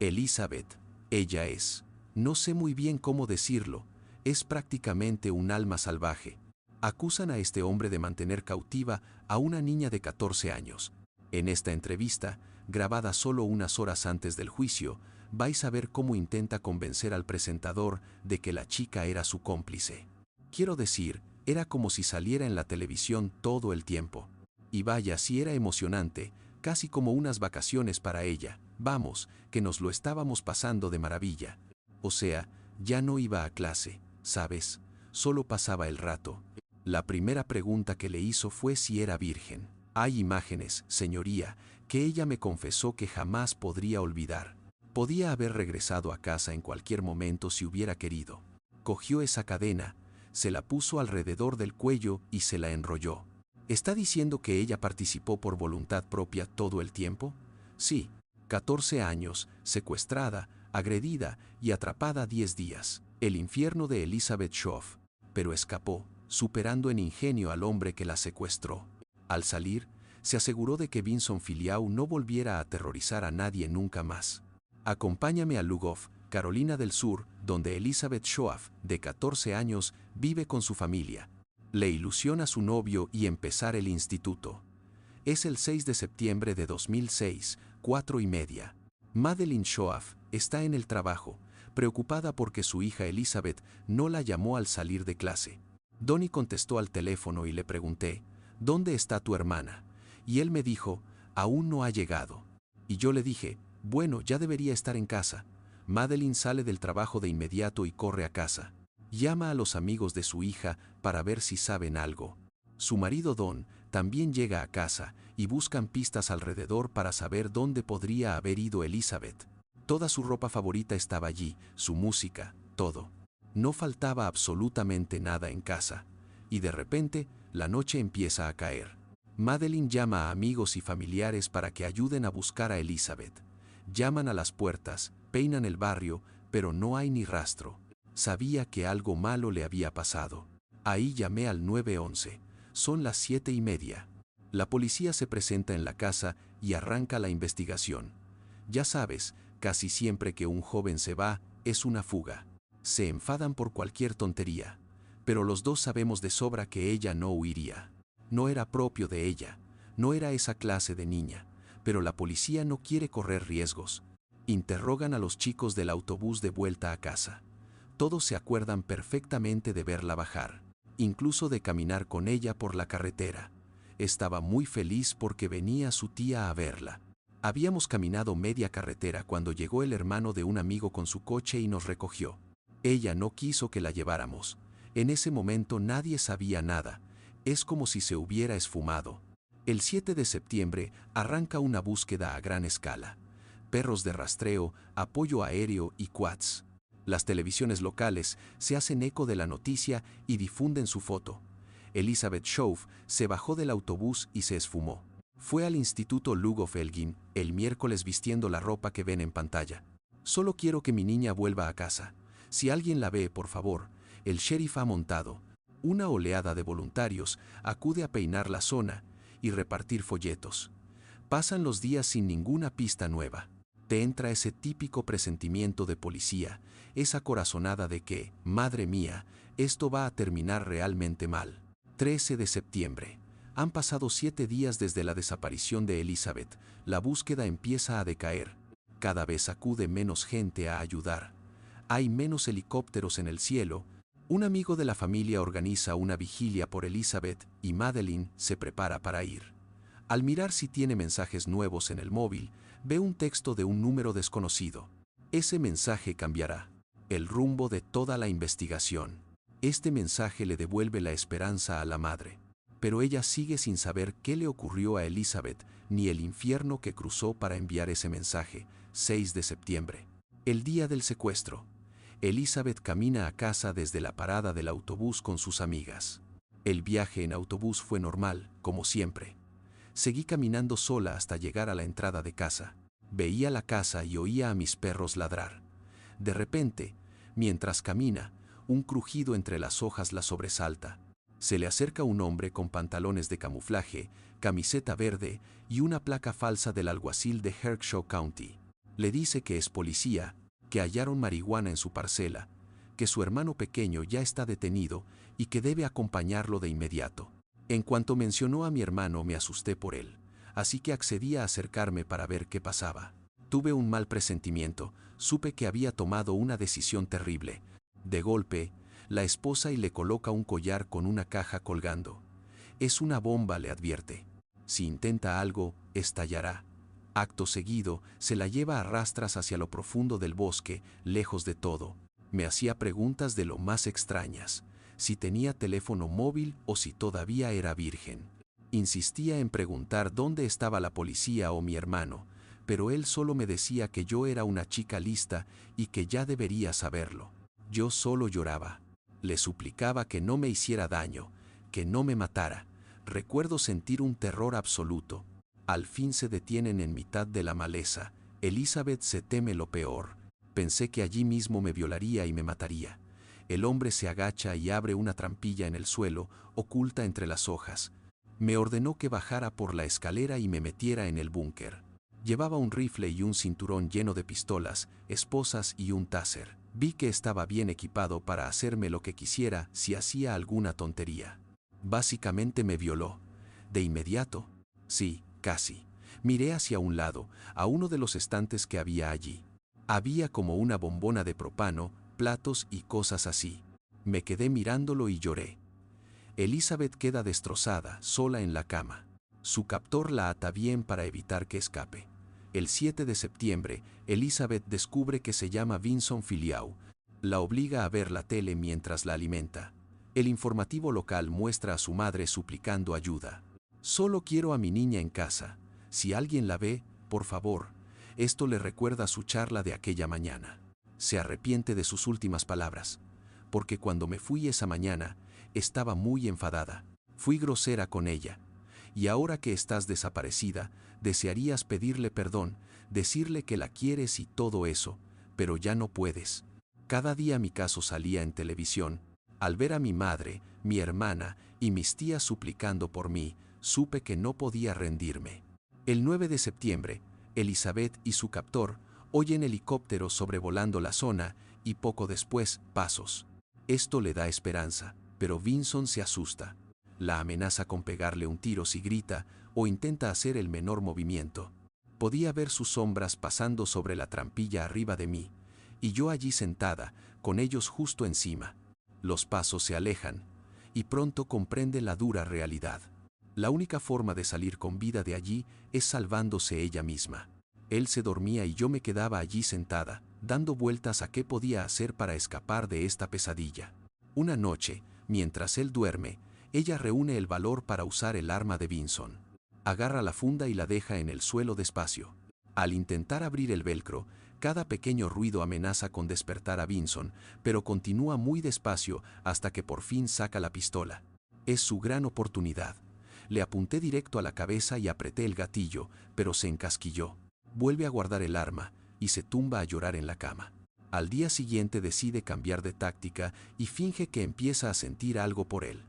Elizabeth, ella es. No sé muy bien cómo decirlo, es prácticamente un alma salvaje. Acusan a este hombre de mantener cautiva a una niña de 14 años. En esta entrevista, grabada solo unas horas antes del juicio, vais a ver cómo intenta convencer al presentador de que la chica era su cómplice. Quiero decir, era como si saliera en la televisión todo el tiempo. Y vaya, si era emocionante, casi como unas vacaciones para ella. Vamos, que nos lo estábamos pasando de maravilla. O sea, ya no iba a clase, ¿sabes? Solo pasaba el rato. La primera pregunta que le hizo fue si era virgen. Hay imágenes, señoría, que ella me confesó que jamás podría olvidar. Podía haber regresado a casa en cualquier momento si hubiera querido. Cogió esa cadena, se la puso alrededor del cuello y se la enrolló. ¿Está diciendo que ella participó por voluntad propia todo el tiempo? Sí, 14 años, secuestrada, agredida y atrapada 10 días. El infierno de Elizabeth Shove. Pero escapó, superando en ingenio al hombre que la secuestró. Al salir, se aseguró de que Vinson Filiau no volviera a aterrorizar a nadie nunca más. Acompáñame a Lugov, Carolina del Sur, donde Elizabeth Shove, de 14 años, vive con su familia. Le ilusiona su novio y empezar el instituto. Es el 6 de septiembre de 2006, 4:30. Madeleine Shove está en el trabajo, preocupada porque su hija Elizabeth no la llamó al salir de clase. Donnie contestó al teléfono y le pregunté, ¿dónde está tu hermana? Y él me dijo, aún no ha llegado. Y yo le dije, bueno, ya debería estar en casa. Madeleine sale del trabajo de inmediato y corre a casa. Llama a los amigos de su hija para ver si saben algo. Su marido Don también llega a casa y buscan pistas alrededor para saber dónde podría haber ido Elizabeth. Toda su ropa favorita estaba allí, su música, todo. No faltaba absolutamente nada en casa. Y de repente, la noche empieza a caer. Madeleine llama a amigos y familiares para que ayuden a buscar a Elizabeth. Llaman a las puertas, peinan el barrio, pero no hay ni rastro. Sabía que algo malo le había pasado. Ahí llamé al 911. Son las 7:30. La policía se presenta en la casa y arranca la investigación. Ya sabes, casi siempre que un joven se va, es una fuga. Se enfadan por cualquier tontería. Pero los dos sabemos de sobra que ella no huiría. No era propio de ella. No era esa clase de niña. Pero la policía no quiere correr riesgos. Interrogan a los chicos del autobús de vuelta a casa. Todos se acuerdan perfectamente de verla bajar, incluso de caminar con ella por la carretera. Estaba muy feliz porque venía su tía a verla. Habíamos caminado media carretera cuando llegó el hermano de un amigo con su coche y nos recogió. Ella no quiso que la lleváramos. En ese momento nadie sabía nada. Es como si se hubiera esfumado. El 7 de septiembre arranca una búsqueda a gran escala. Perros de rastreo, apoyo aéreo y quads. Las televisiones locales se hacen eco de la noticia y difunden su foto. Elizabeth Shove se bajó del autobús y se esfumó. Fue al Instituto Lugov Elgin el miércoles vistiendo la ropa que ven en pantalla. Solo quiero que mi niña vuelva a casa. Si alguien la ve, por favor. El sheriff ha montado. Una oleada de voluntarios acude a peinar la zona y repartir folletos. Pasan los días sin ninguna pista nueva. Te entra ese típico presentimiento de policía, esa corazonada de que, madre mía, esto va a terminar realmente mal. 13 de septiembre. Han pasado 7 días desde la desaparición de Elizabeth. La búsqueda empieza a decaer. Cada vez acude menos gente a ayudar. Hay menos helicópteros en el cielo. Un amigo de la familia organiza una vigilia por Elizabeth y Madeleine se prepara para ir. Al mirar si tiene mensajes nuevos en el móvil, ve un texto de un número desconocido. Ese mensaje cambiará el rumbo de toda la investigación. Este mensaje le devuelve la esperanza a la madre. Pero ella sigue sin saber qué le ocurrió a Elizabeth, ni el infierno que cruzó para enviar ese mensaje. 6 de septiembre. El día del secuestro. Elizabeth camina a casa desde la parada del autobús con sus amigas. El viaje en autobús fue normal, como siempre. Seguí caminando sola hasta llegar a la entrada de casa. Veía la casa y oía a mis perros ladrar. De repente, mientras camina, un crujido entre las hojas la sobresalta. Se le acerca un hombre con pantalones de camuflaje, camiseta verde y una placa falsa del alguacil de Hertfordshire County. Le dice que es policía, que hallaron marihuana en su parcela, que su hermano pequeño ya está detenido y que debe acompañarlo de inmediato. En cuanto mencionó a mi hermano me asusté por él, así que accedí a acercarme para ver qué pasaba. Tuve un mal presentimiento, supe que había tomado una decisión terrible. De golpe, la esposa y le coloca un collar con una caja colgando. Es una bomba, le advierte. Si intenta algo, estallará. Acto seguido, se la lleva a rastras hacia lo profundo del bosque, lejos de todo. Me hacía preguntas de lo más extrañas, si tenía teléfono móvil o si todavía era virgen. Insistía en preguntar dónde estaba la policía o mi hermano, pero él solo me decía que yo era una chica lista y que ya debería saberlo. Yo solo lloraba. Le suplicaba que no me hiciera daño, que no me matara. Recuerdo sentir un terror absoluto. Al fin se detienen en mitad de la maleza. Elizabeth se teme lo peor. Pensé que allí mismo me violaría y me mataría. El hombre se agacha y abre una trampilla en el suelo, oculta entre las hojas. Me ordenó que bajara por la escalera y me metiera en el búnker. Llevaba un rifle y un cinturón lleno de pistolas, esposas y un taser. Vi que estaba bien equipado para hacerme lo que quisiera si hacía alguna tontería. Básicamente me violó. De inmediato. Sí, casi. Miré hacia un lado, a uno de los estantes que había allí. Había como una bombona de propano, platos y cosas así. Me quedé mirándolo y lloré. Elizabeth queda destrozada, sola en la cama. Su captor la ata bien para evitar que escape. El 7 de septiembre, Elizabeth descubre que se llama Vinson Filiau. La obliga a ver la tele mientras la alimenta. El informativo local muestra a su madre suplicando ayuda. Solo quiero a mi niña en casa. Si alguien la ve, por favor. Esto le recuerda su charla de aquella mañana. Se arrepiente de sus últimas palabras. Porque cuando me fui esa mañana, estaba muy enfadada. Fui grosera con ella. Y ahora que estás desaparecida, desearías pedirle perdón, decirle que la quieres y todo eso, pero ya no puedes. Cada día mi caso salía en televisión. Al ver a mi madre, mi hermana y mis tías suplicando por mí, supe que no podía rendirme. El 9 de septiembre, Elizabeth y su captor oyen helicópteros sobrevolando la zona y poco después, pasos. Esto le da esperanza, pero Vinson se asusta. La amenaza con pegarle un tiro si grita o intenta hacer el menor movimiento. Podía ver sus sombras pasando sobre la trampilla arriba de mí, y yo allí sentada, con ellos justo encima. Los pasos se alejan, y pronto comprende la dura realidad. La única forma de salir con vida de allí es salvándose ella misma. Él se dormía y yo me quedaba allí sentada, dando vueltas a qué podía hacer para escapar de esta pesadilla. Una noche, mientras él duerme, ella reúne el valor para usar el arma de Vinson. Agarra la funda y la deja en el suelo despacio. Al intentar abrir el velcro, cada pequeño ruido amenaza con despertar a Vinson, pero continúa muy despacio hasta que por fin saca la pistola. Es su gran oportunidad. Le apunté directo a la cabeza y apreté el gatillo, pero se encasquilló. Vuelve a guardar el arma y se tumba a llorar en la cama. Al día siguiente decide cambiar de táctica y finge que empieza a sentir algo por él.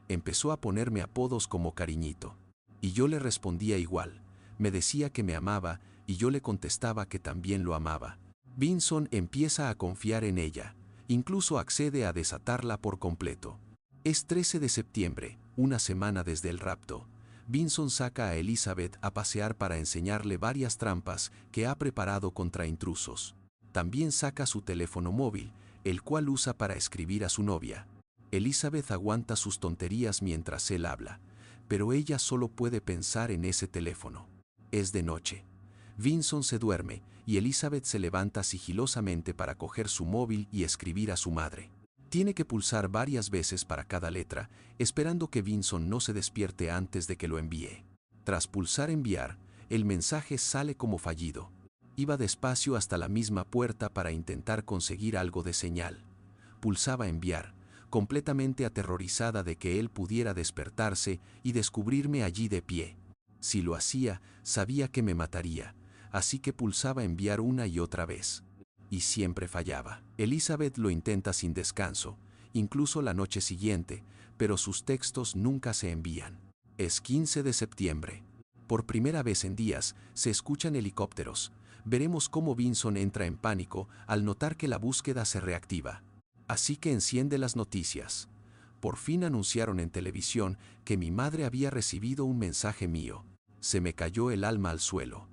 Empezó a ponerme apodos como cariñito. Y yo le respondía igual. Me decía que me amaba y yo le contestaba que también lo amaba. Vinson empieza a confiar en ella. Incluso accede a desatarla por completo. Es 13 de septiembre, una semana desde el rapto. Vinson saca a Elizabeth a pasear para enseñarle varias trampas que ha preparado contra intrusos. También saca su teléfono móvil, el cual usa para escribir a su novia. Elizabeth aguanta sus tonterías mientras él habla, pero ella solo puede pensar en ese teléfono. Es de noche. Vinson se duerme y Elizabeth se levanta sigilosamente para coger su móvil y escribir a su madre. Tiene que pulsar varias veces para cada letra, esperando que Vinson no se despierte antes de que lo envíe. Tras pulsar enviar, el mensaje sale como fallido. Iba despacio hasta la misma puerta para intentar conseguir algo de señal. Pulsaba enviar, completamente aterrorizada de que él pudiera despertarse y descubrirme allí de pie. Si lo hacía, sabía que me mataría, así que pulsaba enviar una y otra vez. Y siempre fallaba. Elizabeth lo intenta sin descanso, incluso la noche siguiente, pero sus textos nunca se envían. Es 15 de septiembre. Por primera vez en días, se escuchan helicópteros. Veremos cómo Vinson entra en pánico al notar que la búsqueda se reactiva. Así que enciende las noticias. Por fin anunciaron en televisión que mi madre había recibido un mensaje mío. Se me cayó el alma al suelo.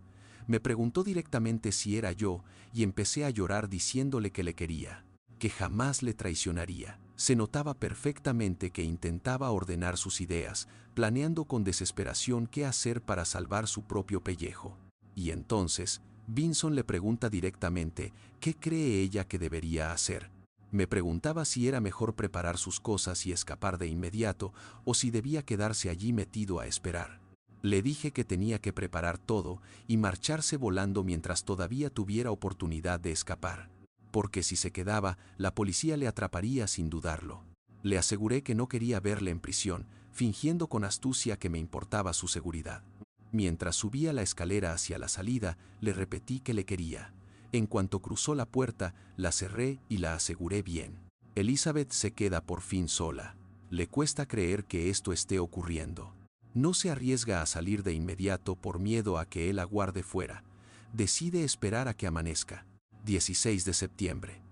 Me preguntó directamente si era yo y empecé a llorar diciéndole que le quería, que jamás le traicionaría. Se notaba perfectamente que intentaba ordenar sus ideas, planeando con desesperación qué hacer para salvar su propio pellejo. Y entonces, Vinson le pregunta directamente qué cree ella que debería hacer. Me preguntaba si era mejor preparar sus cosas y escapar de inmediato o si debía quedarse allí metido a esperar. Le dije que tenía que preparar todo y marcharse volando mientras todavía tuviera oportunidad de escapar. Porque si se quedaba, la policía le atraparía sin dudarlo. Le aseguré que no quería verle en prisión, fingiendo con astucia que me importaba su seguridad. Mientras subía la escalera hacia la salida, le repetí que le quería. En cuanto cruzó la puerta, la cerré y la aseguré bien. Elizabeth se queda por fin sola. Le cuesta creer que esto esté ocurriendo. No se arriesga a salir de inmediato por miedo a que él la guarde fuera. Decide esperar a que amanezca. 16 de septiembre.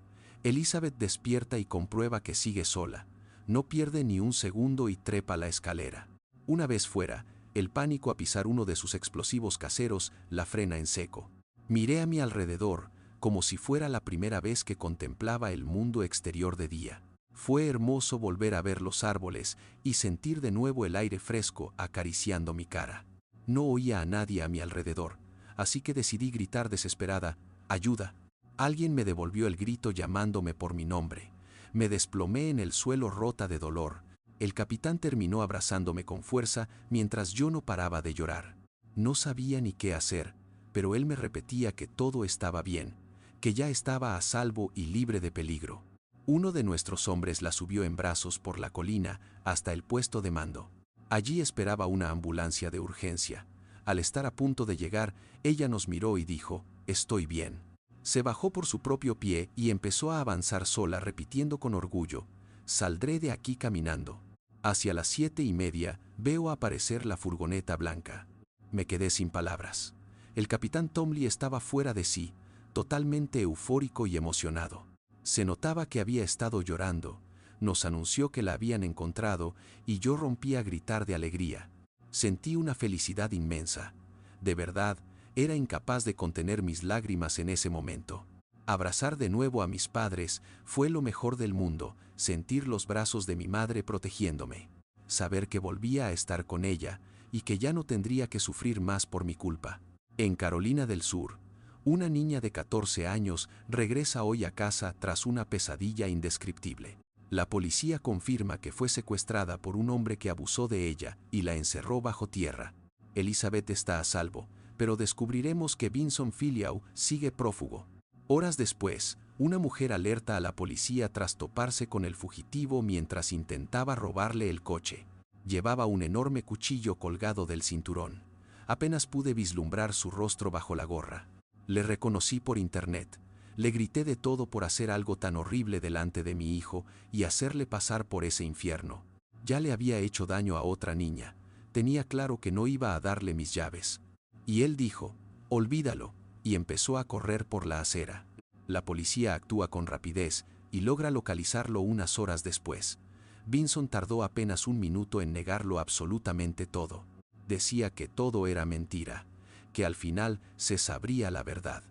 Elizabeth despierta y comprueba que sigue sola. No pierde ni un segundo y trepa la escalera. Una vez fuera, el pánico a pisar uno de sus explosivos caseros la frena en seco. Miré a mi alrededor, como si fuera la primera vez que contemplaba el mundo exterior de día. Fue hermoso volver a ver los árboles y sentir de nuevo el aire fresco acariciando mi cara. No oía a nadie a mi alrededor, así que decidí gritar desesperada, ¡ayuda! Alguien me devolvió el grito llamándome por mi nombre. Me desplomé en el suelo rota de dolor. El capitán terminó abrazándome con fuerza mientras yo no paraba de llorar. No sabía ni qué hacer, pero él me repetía que todo estaba bien, que ya estaba a salvo y libre de peligro. Uno de nuestros hombres la subió en brazos por la colina hasta el puesto de mando. Allí esperaba una ambulancia de urgencia. Al estar a punto de llegar, ella nos miró y dijo, «Estoy bien». Se bajó por su propio pie y empezó a avanzar sola repitiendo con orgullo, «Saldré de aquí caminando». Hacia las 7:30 veo aparecer la furgoneta blanca. Me quedé sin palabras. El capitán Tomley estaba fuera de sí, totalmente eufórico y emocionado. Se notaba que había estado llorando. Nos anunció que la habían encontrado y yo rompí a gritar de alegría. Sentí una felicidad inmensa. De verdad, era incapaz de contener mis lágrimas en ese momento. Abrazar de nuevo a mis padres fue lo mejor del mundo, sentir los brazos de mi madre protegiéndome. Saber que volvía a estar con ella y que ya no tendría que sufrir más por mi culpa. En Carolina del Sur, una niña de 14 años regresa hoy a casa tras una pesadilla indescriptible. La policía confirma que fue secuestrada por un hombre que abusó de ella y la encerró bajo tierra. Elizabeth está a salvo, pero descubriremos que Vinson Filiau sigue prófugo. Horas después, una mujer alerta a la policía tras toparse con el fugitivo mientras intentaba robarle el coche. Llevaba un enorme cuchillo colgado del cinturón. Apenas pude vislumbrar su rostro bajo la gorra. Le reconocí por internet. Le grité de todo por hacer algo tan horrible delante de mi hijo y hacerle pasar por ese infierno. Ya le había hecho daño a otra niña. Tenía claro que no iba a darle mis llaves. Y él dijo, olvídalo, y empezó a correr por la acera. La policía actúa con rapidez y logra localizarlo unas horas después. Vinson tardó apenas un minuto en negarlo absolutamente todo. Decía que todo era mentira, que al final se sabría la verdad.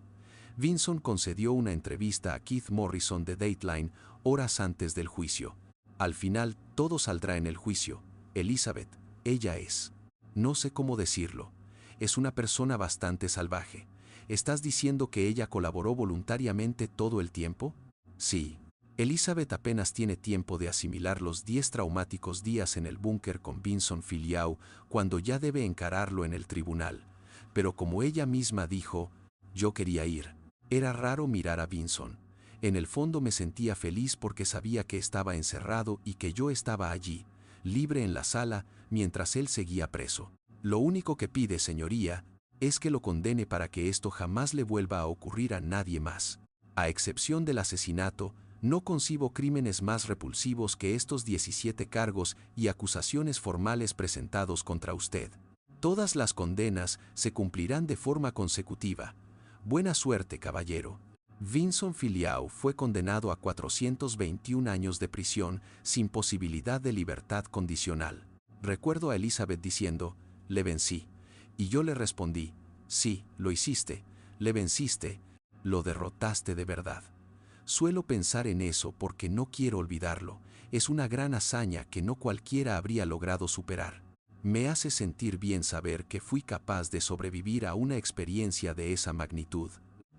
Vinson concedió una entrevista a Keith Morrison de Dateline horas antes del juicio. Al final, todo saldrá en el juicio. Elizabeth, ella es. No sé cómo decirlo. Es una persona bastante salvaje. ¿Estás diciendo que ella colaboró voluntariamente todo el tiempo? Sí. Elizabeth apenas tiene tiempo de asimilar los 10 traumáticos días en el búnker con Vinson Filiau cuando ya debe encararlo en el tribunal. Pero como ella misma dijo, yo quería ir. Era raro mirar a Vinson. En el fondo me sentía feliz porque sabía que estaba encerrado y que yo estaba allí, libre en la sala, mientras él seguía preso. Lo único que pide, señoría, es que lo condene para que esto jamás le vuelva a ocurrir a nadie más. A excepción del asesinato, no concibo crímenes más repulsivos que estos 17 cargos y acusaciones formales presentados contra usted. Todas las condenas se cumplirán de forma consecutiva. Buena suerte, caballero. Vincent Filiau fue condenado a 421 años de prisión sin posibilidad de libertad condicional. Recuerdo a Elizabeth diciendo, le vencí. Y yo le respondí, sí, lo hiciste, le venciste, lo derrotaste de verdad. Suelo pensar en eso porque no quiero olvidarlo, es una gran hazaña que no cualquiera habría logrado superar. Me hace sentir bien saber que fui capaz de sobrevivir a una experiencia de esa magnitud.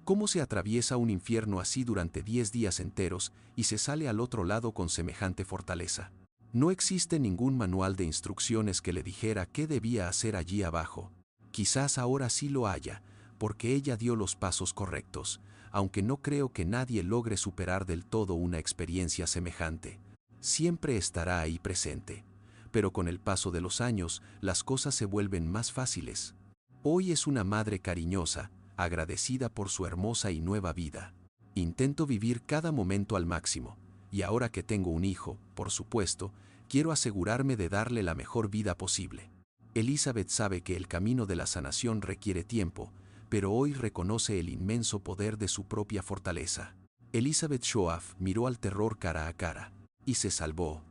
¿Cómo se atraviesa un infierno así durante 10 días enteros y se sale al otro lado con semejante fortaleza? No existe ningún manual de instrucciones que le dijera qué debía hacer allí abajo. Quizás ahora sí lo haya, porque ella dio los pasos correctos, aunque no creo que nadie logre superar del todo una experiencia semejante. Siempre estará ahí presente. Pero con el paso de los años, las cosas se vuelven más fáciles. Hoy es una madre cariñosa, agradecida por su hermosa y nueva vida. Intento vivir cada momento al máximo, y ahora que tengo un hijo, por supuesto, quiero asegurarme de darle la mejor vida posible. Elizabeth sabe que el camino de la sanación requiere tiempo, pero hoy reconoce el inmenso poder de su propia fortaleza. Elizabeth Shoaf miró al terror cara a cara, y se salvó,